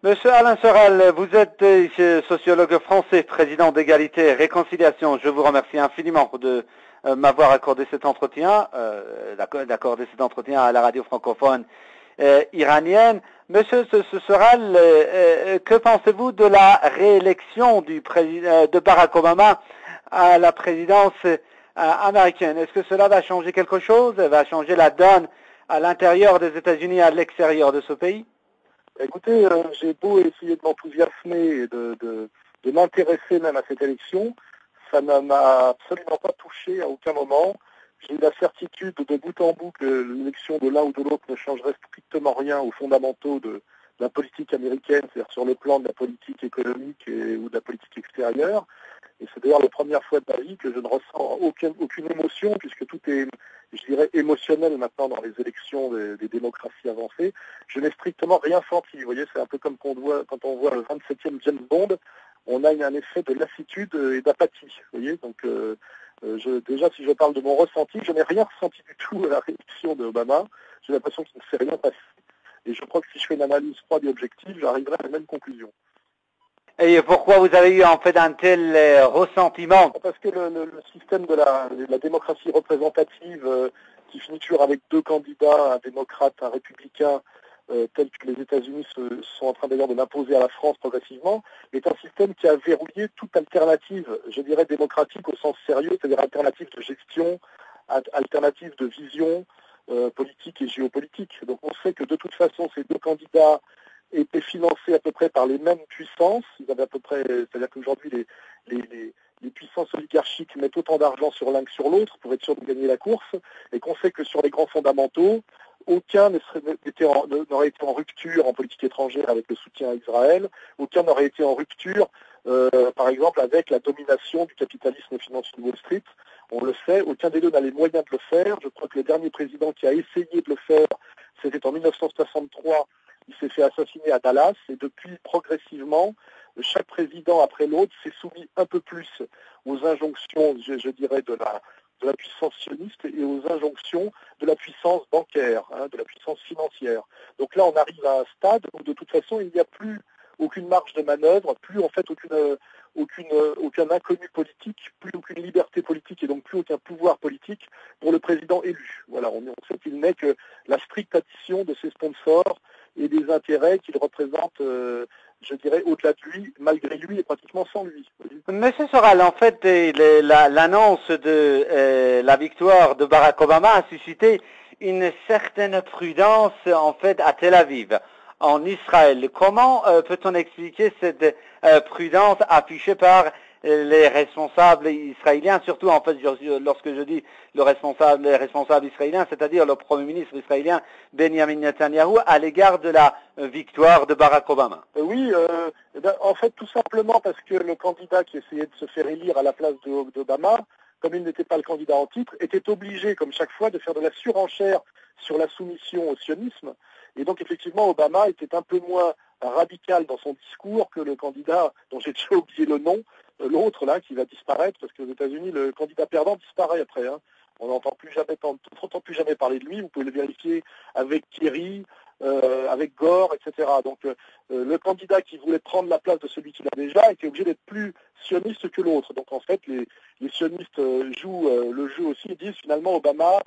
Monsieur Alain Soral, vous êtes sociologue français, président d'Égalité et Réconciliation. Je vous remercie infiniment de m'avoir accordé cet entretien, d'accorder cet entretien à la radio francophone iranienne. Monsieur Soral, que pensez-vous de la réélection de Barack Obama à la présidence américaine? Est-ce que cela va changer quelque chose? Va changer la donne à l'intérieur des États-Unis et à l'extérieur de ce pays? Écoutez, j'ai beau essayer de m'enthousiasmer et de m'intéresser même à cette élection, ça ne m'a absolument pas touché à aucun moment. J'ai eu la certitude de bout en bout que l'élection de l'un ou de l'autre ne changerait strictement rien aux fondamentaux de la politique américaine, c'est-à-dire sur le plan de la politique économique ou de la politique extérieure. Et c'est d'ailleurs la première fois de ma vie que je ne ressens aucune émotion, puisque tout est, je dirais, émotionnel maintenant dans les élections des démocraties avancées. Je n'ai strictement rien senti. Vous voyez, c'est un peu comme quand on voit le 27e James Bond, on a un effet de lassitude et d'apathie. Vous voyez, donc déjà, si je parle de mon ressenti, je n'ai rien ressenti du tout à la réélection d'Obama. J'ai l'impression qu'il ne s'est rien passé. Et je crois que si je fais une analyse froide et objective, j'arriverai à la même conclusion. Et pourquoi vous avez eu en fait un tel ressentiment? Parce que le système de la démocratie représentative, qui finit toujours avec deux candidats, un démocrate, un républicain, tel que les États-Unis sont en train d'ailleurs de l'imposer à la France progressivement, est un système qui a verrouillé toute alternative, je dirais démocratique au sens sérieux, c'est-à-dire alternative de gestion, alternative de vision politique et géopolitique. Donc on sait que de toute façon ces deux candidats étaient financés à peu près par les mêmes puissances. Ils avaient à peu près, c'est-à-dire qu'aujourd'hui les puissances oligarchiques mettent autant d'argent sur l'un que sur l'autre pour être sûr de gagner la course, et qu'on sait que sur les grands fondamentaux, aucun n'aurait été en rupture en politique étrangère avec le soutien à Israël, aucun n'aurait été en rupture, par exemple, avec la domination du capitalisme financier de Wall Street. On le sait, aucun des deux n'a les moyens de le faire. Je crois que le dernier président qui a essayé de le faire, c'était en 1963. Il s'est fait assassiner à Dallas, et depuis, progressivement, chaque président après l'autre s'est soumis un peu plus aux injonctions, je dirais, de la puissance sioniste et aux injonctions de la puissance bancaire, de la puissance financière. Donc là, on arrive à un stade où, de toute façon, il n'y a plus aucune marge de manœuvre, plus en fait aucun inconnu politique, plus aucune liberté politique et donc plus aucun pouvoir politique pour le président élu. Voilà, on sait qu'il n'est que la stricte addition de ses sponsors et des intérêts qu'il représente, je dirais, au-delà de lui, malgré lui et pratiquement sans lui. Monsieur Soral, en fait, l'annonce de la victoire de Barack Obama a suscité une certaine prudence, en fait, à Tel Aviv, en Israël. Comment peut-on expliquer cette prudence affichée par les responsables israéliens, surtout en fait lorsque je dis les responsables israéliens, c'est-à-dire le Premier ministre israélien Benjamin Netanyahu à l'égard de la victoire de Barack Obama? Oui, en fait tout simplement parce que le candidat qui essayait de se faire élire à la place d'Obama, comme il n'était pas le candidat en titre, était obligé, comme chaque fois, de faire de la surenchère sur la soumission au sionisme. Et donc effectivement, Obama était un peu moins radical dans son discours que le candidat dont j'ai déjà oublié le nom, l'autre là, qui va disparaître, parce qu'aux États-Unis, le candidat perdant disparaît après. On n'entend plus jamais parler de lui. Vous pouvez le vérifier avec Kerry, avec Gore, etc. Donc le candidat qui voulait prendre la place de celui qu'il a déjà était obligé d'être plus sioniste que l'autre. Donc en fait, les sionistes jouent le jeu aussi et disent finalement Obama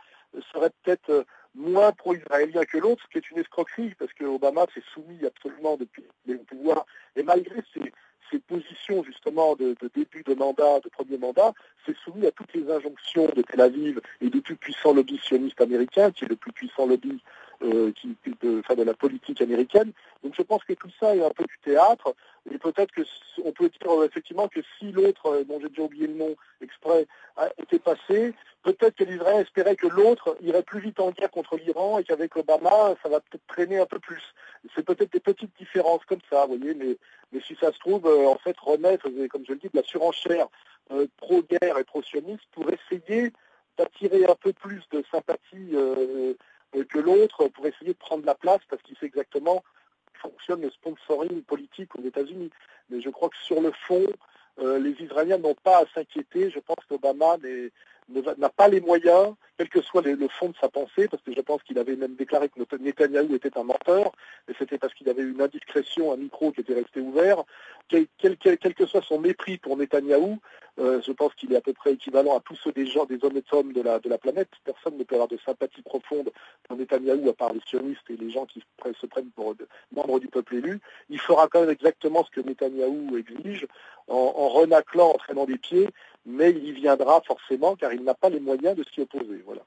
serait peut-être moins pro-israélien que l'autre, ce qui est une escroquerie, parce que Obama s'est soumis absolument depuis le pouvoir, et malgré ses positions justement de début de mandat, de premier mandat, s'est soumis à toutes les injonctions de Tel Aviv et du plus puissant lobby sioniste américain, qui est le plus puissant lobby de la politique américaine. Donc je pense que tout ça est un peu du théâtre, et peut-être qu'on peut dire effectivement que si l'autre, dont j'ai déjà oublié le nom exprès, était passé, peut-être que l'Israël espérait que l'autre irait plus vite en guerre contre l'Iran et qu'avec Obama, ça va peut-être traîner un peu plus. C'est peut-être des petites différences comme ça, vous voyez, mais si ça se trouve, en fait, René faisait, comme je le dis, de la surenchère pro-guerre et pro-sioniste pour essayer d'attirer un peu plus de sympathie que l'autre, pour essayer de prendre la place, parce qu'il sait exactement comment fonctionne le sponsoring politique aux États-Unis. Mais je crois que sur le fond, les Israéliens n'ont pas à s'inquiéter. Je pense qu'Obama n'a pas les moyens, quel que soit le fond de sa pensée, parce que je pense qu'il avait même déclaré que Netanyahou était un menteur, et c'était parce qu'il avait une indiscrétion, un micro qui était resté ouvert. Quel que soit son mépris pour Netanyahou, je pense qu'il est à peu près équivalent à tous ceux des honnêtes hommes de la planète. Personne ne peut avoir de sympathie profonde pour Netanyahou à part les sionistes et les gens qui se prennent pour membres du peuple élu. Il fera quand même exactement ce que Netanyahou exige, en renaclant, en traînant des pieds, mais il y viendra forcément car il n'a pas les moyens de s'y opposer. Voilà.